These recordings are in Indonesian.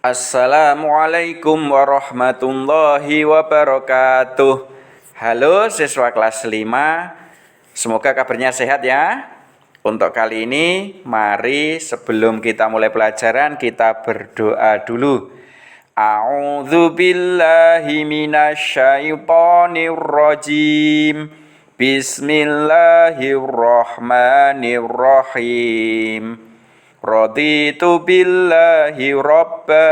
Assalamualaikum warahmatullahi wabarakatuh. Halo siswa kelas 5. Semoga kabarnya sehat ya. Untuk kali ini, mari sebelum kita mulai pelajaran, kita berdoa dulu. A'udzu billahi minasyaitonir rajim. Bismillahirrahmanirrahim. Raditu billahi rabba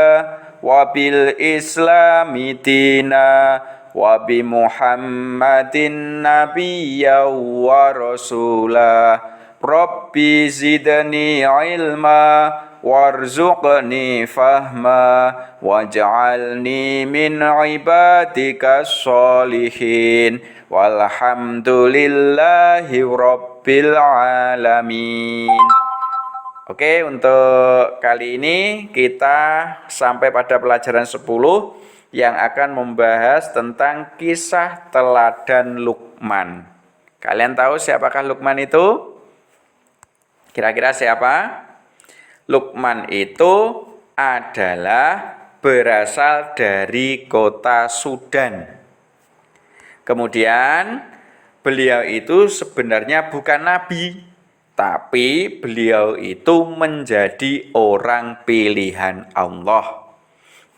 wa bil islami dina wa bi muhammadin nabiyya wa rasulah. Rabbi zidni ilma warzuqni fahma waj'alni min ibadika sholihin walhamdulillahi rabbil alamin. Oke, untuk kali ini kita sampai pada pelajaran 10 yang akan membahas tentang kisah teladan Luqman. Kalian tahu siapakah Luqman itu? Kira-kira siapa? Luqman itu adalah berasal dari kota Sudan. Kemudian beliau itu sebenarnya bukan nabi, tapi beliau itu menjadi orang pilihan Allah.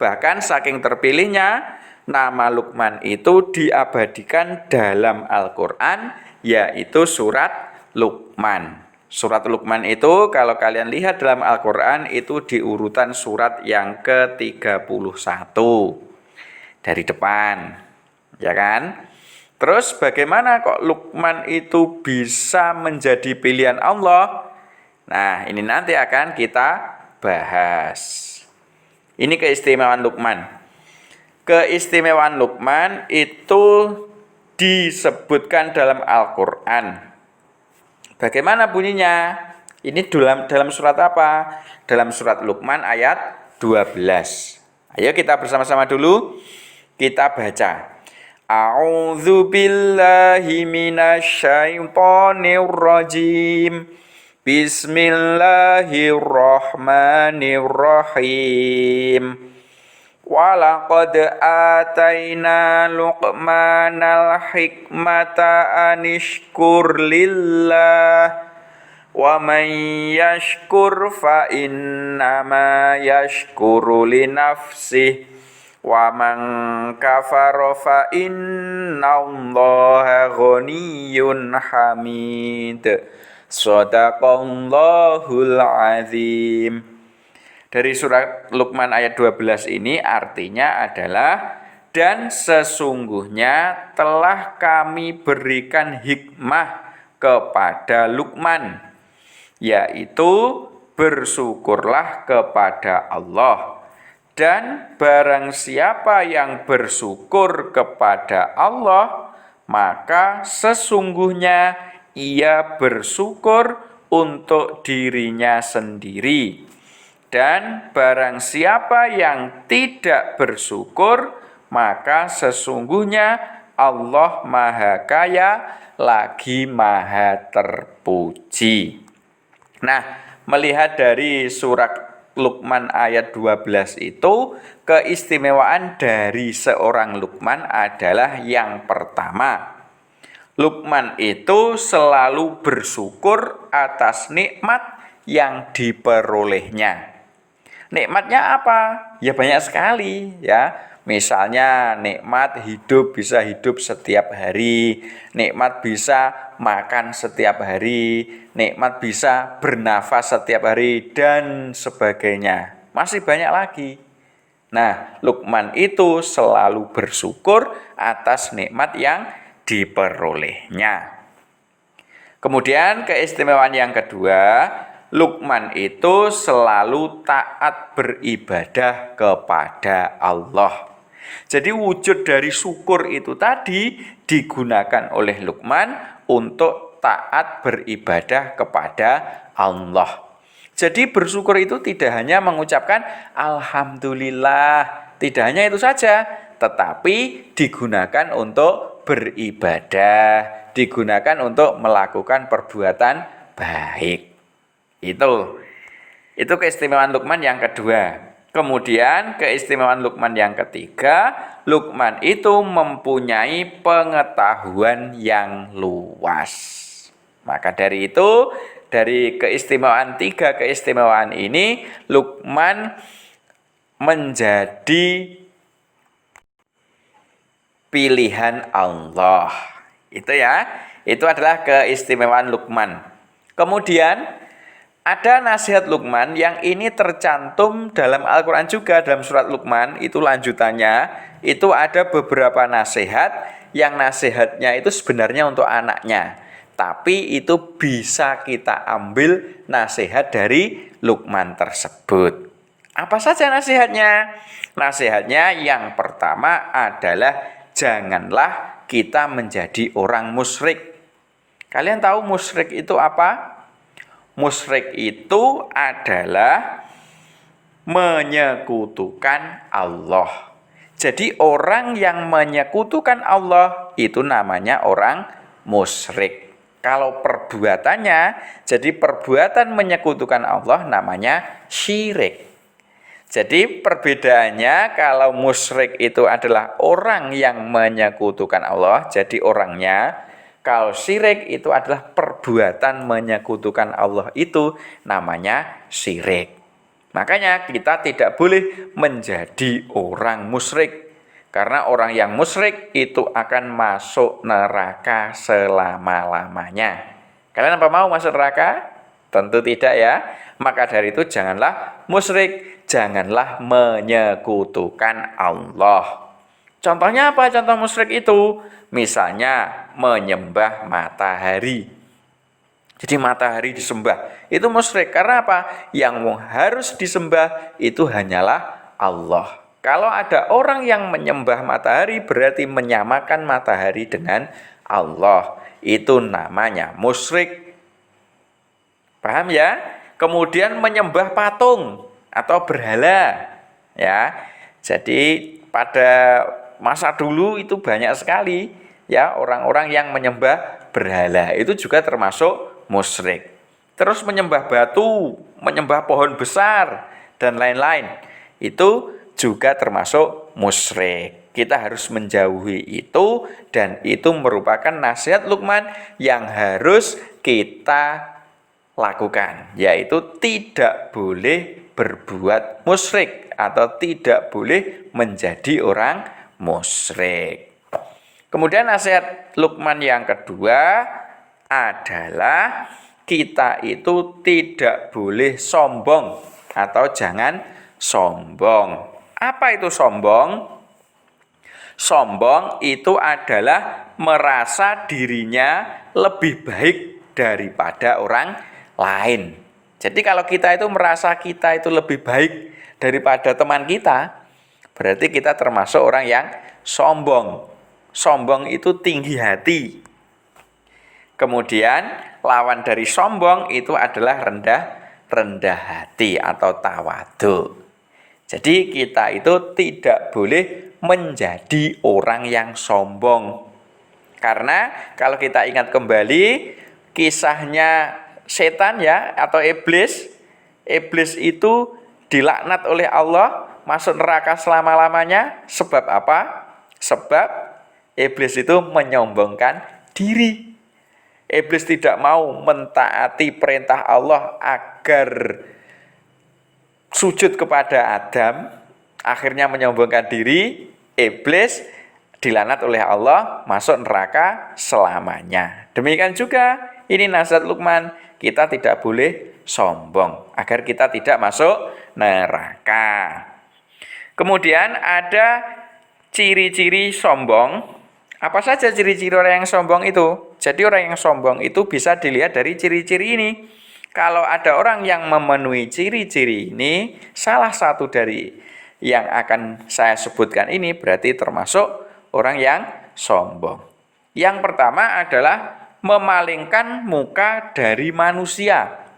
Bahkan saking terpilihnya, nama Luqman itu diabadikan dalam Al-Quran, yaitu surat Luqman. Surat Luqman itu kalau kalian lihat dalam Al-Quran itu di urutan surat yang ke-31 dari depan, ya kan? Terus bagaimana kok Luqman itu bisa menjadi pilihan Allah? Nah, ini nanti akan kita bahas. Ini keistimewaan Luqman. Keistimewaan Luqman itu disebutkan dalam Al-Quran. Bagaimana bunyinya? Ini dalam surat apa? Dalam surat Luqman ayat 12. Ayo kita bersama-sama dulu. Kita baca. A'udzu billahi minasyaitonir rajim. Bismillahirrahmanirrahim. Walaqad ataina Luqmanal hikmata anishkur lillah wa man yashkur fa innama yashkuru li nafsihi wa man kafara fa innallaha ghaniyyun hamid. Shadaqallahul azim. Dari surat Luqman ayat 12 ini artinya adalah, dan sesungguhnya telah kami berikan hikmah kepada Luqman, yaitu bersyukurlah kepada Allah. Dan barang siapa yang bersyukur kepada Allah, maka sesungguhnya ia bersyukur untuk dirinya sendiri. Dan barang siapa yang tidak bersyukur, maka sesungguhnya Allah Maha Kaya lagi Maha Terpuji. Nah, melihat dari surat Luqman ayat 12 itu, keistimewaan dari seorang Luqman adalah yang pertama, Luqman itu selalu bersyukur atas nikmat yang diperolehnya. Nikmatnya apa? Ya banyak sekali ya. Misalnya nikmat hidup, bisa hidup setiap hari, nikmat bisa makan setiap hari, nikmat bisa bernafas setiap hari, dan sebagainya. Masih banyak lagi. Nah, Luqman itu selalu bersyukur atas nikmat yang diperolehnya. Kemudian keistimewaan yang kedua, Luqman itu selalu taat beribadah kepada Allah. Jadi wujud dari syukur itu tadi digunakan oleh Luqman untuk taat beribadah kepada Allah. Jadi bersyukur itu tidak hanya mengucapkan Alhamdulillah, tidak hanya itu saja, tetapi digunakan untuk beribadah, digunakan untuk melakukan perbuatan baik. Itu keistimewaan Luqman yang kedua. Kemudian keistimewaan Luqman yang ketiga, Luqman itu mempunyai pengetahuan yang luas. Maka dari itu, dari keistimewaan tiga keistimewaan ini, Luqman menjadi pilihan Allah. Itu ya, itu adalah keistimewaan Luqman. Kemudian ada nasihat Luqman yang ini tercantum dalam Al-Quran juga, dalam surat Luqman, itu lanjutannya, itu ada beberapa nasihat yang nasihatnya itu sebenarnya untuk anaknya. Tapi itu bisa kita ambil nasihat dari Luqman tersebut. Apa saja nasihatnya? Nasihatnya yang pertama adalah janganlah kita menjadi orang musyrik. Kalian tahu musyrik itu apa? Musyrik itu adalah menyekutukan Allah. Jadi orang yang menyekutukan Allah itu namanya orang musyrik. Kalau perbuatannya, jadi perbuatan menyekutukan Allah namanya syirik. Jadi perbedaannya kalau musyrik itu adalah orang yang menyekutukan Allah, jadi orangnya. Kalau syirik itu adalah perbuatan menyekutukan Allah, itu namanya syirik. Makanya kita tidak boleh menjadi orang musyrik. Karena orang yang musyrik itu akan masuk neraka selama-lamanya. Kalian apa mau masuk neraka? Tentu tidak ya. Maka dari itu janganlah musyrik, janganlah menyekutukan Allah. Contohnya apa contoh musyrik itu? Misalnya menyembah matahari. Jadi matahari disembah. Itu musyrik. Karena apa? Yang harus disembah itu hanyalah Allah. Kalau ada orang yang menyembah matahari berarti menyamakan matahari dengan Allah. Itu namanya musyrik. Paham ya? Kemudian menyembah patung atau berhala. Ya. Jadi pada masa dulu itu banyak sekali ya orang-orang yang menyembah berhala, itu juga termasuk musyrik. Terus menyembah batu, menyembah pohon besar dan lain-lain, itu juga termasuk musyrik. Kita harus menjauhi itu, dan itu merupakan nasihat Luqman yang harus kita lakukan, yaitu tidak boleh berbuat musyrik atau tidak boleh menjadi orang musyrik. Kemudian nasihat Luqman yang kedua adalah kita itu tidak boleh sombong atau jangan sombong. Apa itu sombong? Sombong itu adalah merasa dirinya lebih baik daripada orang lain. Jadi kalau kita itu merasa kita itu lebih baik daripada teman kita, berarti kita termasuk orang yang sombong. Sombong itu tinggi hati. Kemudian lawan dari sombong itu adalah rendah hati atau tawadhu. Jadi kita itu tidak boleh menjadi orang yang sombong. Karena kalau kita ingat kembali kisahnya setan ya atau iblis. Iblis itu dilaknat oleh Allah, masuk neraka selama-lamanya. Sebab apa? Sebab iblis itu menyombongkan diri. Iblis tidak mau mentaati perintah Allah agar sujud kepada Adam, akhirnya menyombongkan diri. Iblis dilaknat oleh Allah, masuk neraka selamanya. Demikian juga ini nasihat Luqman, kita tidak boleh sombong agar kita tidak masuk neraka. Kemudian ada ciri-ciri sombong. Apa saja ciri-ciri orang yang sombong itu? Jadi orang yang sombong itu bisa dilihat dari ciri-ciri ini. Kalau ada orang yang memenuhi ciri-ciri ini, salah satu dari yang akan saya sebutkan ini berarti termasuk orang yang sombong. Yang pertama adalah memalingkan muka dari manusia.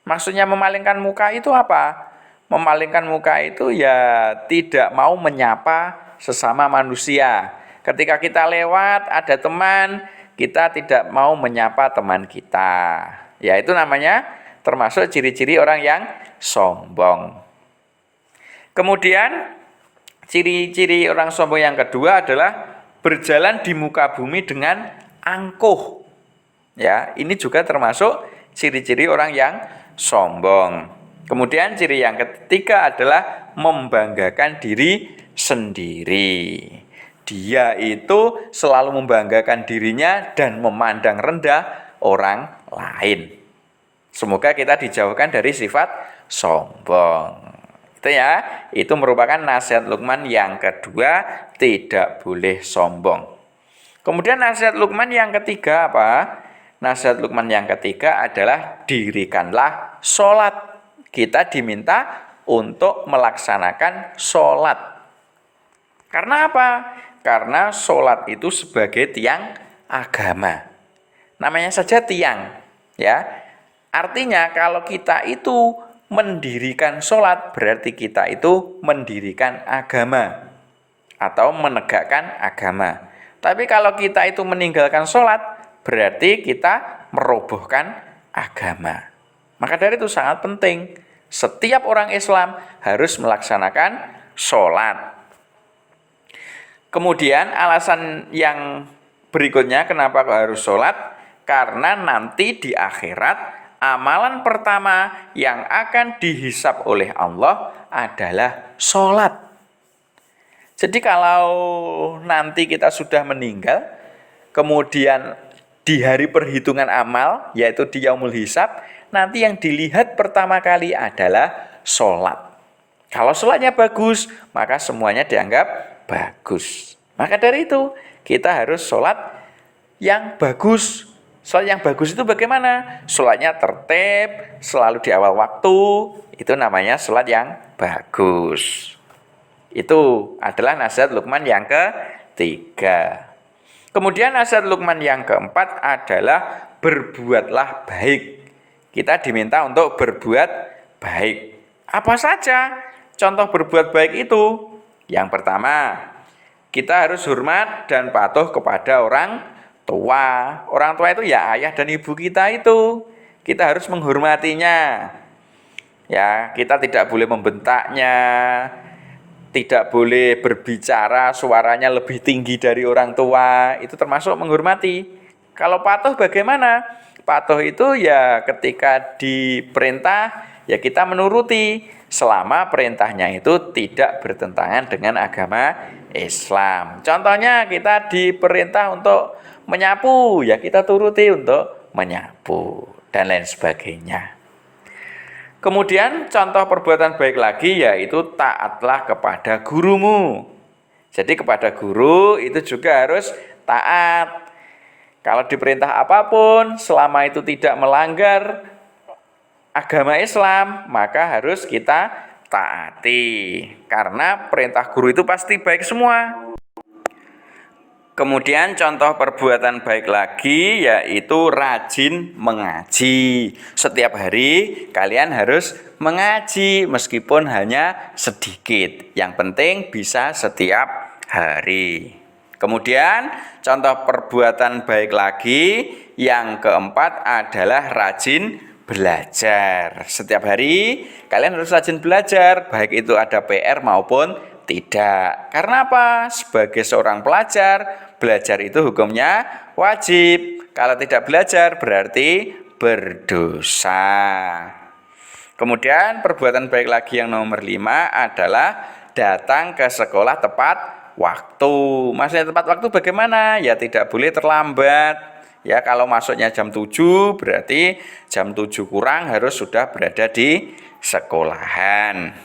Maksudnya memalingkan muka itu apa? Memalingkan muka itu ya tidak mau menyapa sesama manusia. Ketika kita lewat, ada teman, kita tidak mau menyapa teman kita. Ya, itu namanya termasuk ciri-ciri orang yang sombong. Kemudian ciri-ciri orang sombong yang kedua adalah berjalan di muka bumi dengan angkuh. Ya, ini juga termasuk ciri-ciri orang yang sombong. Kemudian ciri yang ketiga adalah membanggakan diri sendiri. Dia itu selalu membanggakan dirinya dan memandang rendah orang lain. Semoga kita dijauhkan dari sifat sombong. Itu ya, itu merupakan nasihat Luqman yang kedua, tidak boleh sombong. Kemudian nasihat Luqman yang ketiga apa? Nasihat Luqman yang ketiga adalah dirikanlah sholat. Kita diminta untuk melaksanakan sholat. Karena apa? Karena sholat itu sebagai tiang agama. Namanya saja tiang, ya. Artinya kalau kita itu mendirikan sholat, berarti kita itu mendirikan agama atau menegakkan agama. Tapi kalau kita itu meninggalkan sholat, berarti kita merobohkan agama. Maka dari itu sangat penting, setiap orang Islam harus melaksanakan sholat. Kemudian alasan yang berikutnya kenapa harus sholat? Karena nanti di akhirat amalan pertama yang akan dihisab oleh Allah adalah sholat. Jadi kalau nanti kita sudah meninggal, kemudian di hari perhitungan amal, yaitu di yaumul hisab, nanti yang dilihat pertama kali adalah sholat. Kalau sholatnya bagus, maka semuanya dianggap bagus. Maka dari itu, kita harus sholat yang bagus. Sholat yang bagus itu bagaimana? Sholatnya tertib, selalu di awal waktu, itu namanya sholat yang bagus. Itu adalah nasihat Luqman yang ketiga. Kemudian nasihat Luqman yang keempat adalah berbuatlah baik. Kita diminta untuk berbuat baik. Apa saja contoh berbuat baik itu? Yang pertama, kita harus hormat dan patuh kepada orang tua. Orang tua itu ya ayah dan ibu kita itu. Kita harus menghormatinya. Ya, kita tidak boleh membentaknya. Tidak boleh berbicara suaranya lebih tinggi dari orang tua. Itu termasuk menghormati. Kalau patuh bagaimana? Patuh itu ya ketika diperintah ya kita menuruti selama perintahnya itu tidak bertentangan dengan agama Islam. Contohnya kita diperintah untuk menyapu, ya kita turuti untuk menyapu dan lain sebagainya. Kemudian contoh perbuatan baik lagi yaitu taatlah kepada gurumu. Jadi kepada guru itu juga harus taat. Kalau diperintah apapun selama itu tidak melanggar agama Islam, maka harus kita taati. Karena perintah guru itu pasti baik semua. Kemudian contoh perbuatan baik lagi yaitu rajin mengaji. Setiap hari kalian harus mengaji meskipun hanya sedikit. Yang penting bisa setiap hari. Kemudian contoh perbuatan baik lagi yang keempat adalah rajin belajar. Setiap hari kalian harus rajin belajar, baik itu ada PR maupun tidak. Karena apa? Sebagai seorang pelajar, belajar itu hukumnya wajib. Kalau tidak belajar berarti berdosa. Kemudian perbuatan baik lagi yang nomor 5 adalah datang ke sekolah tepat waktu. Maksudnya tepat waktu bagaimana? Ya tidak boleh terlambat. Ya kalau masuknya jam 7 berarti jam 7 kurang harus sudah berada di sekolahan.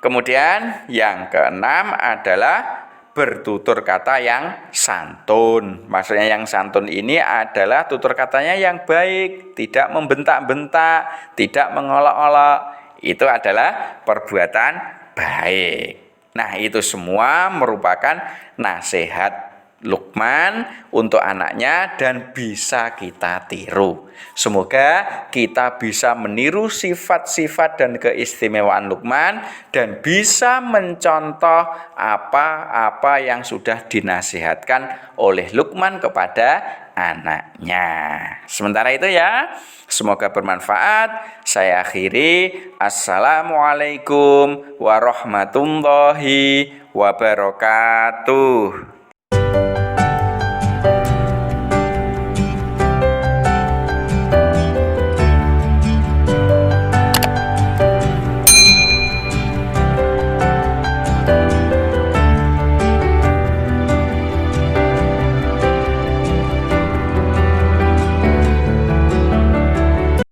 Kemudian yang keenam adalah bertutur kata yang santun. Maksudnya yang santun ini adalah tutur katanya yang baik, tidak membentak-bentak, tidak mengolok-olok. Itu adalah perbuatan baik. Nah, itu semua merupakan nasihat Luqman untuk anaknya dan bisa kita tiru. Semoga kita bisa meniru sifat-sifat dan keistimewaan Luqman dan bisa mencontoh apa-apa yang sudah dinasihatkan oleh Luqman kepada anaknya. Sementara itu ya, semoga bermanfaat. Saya akhiri. Assalamualaikum warahmatullahi wabarakatuh.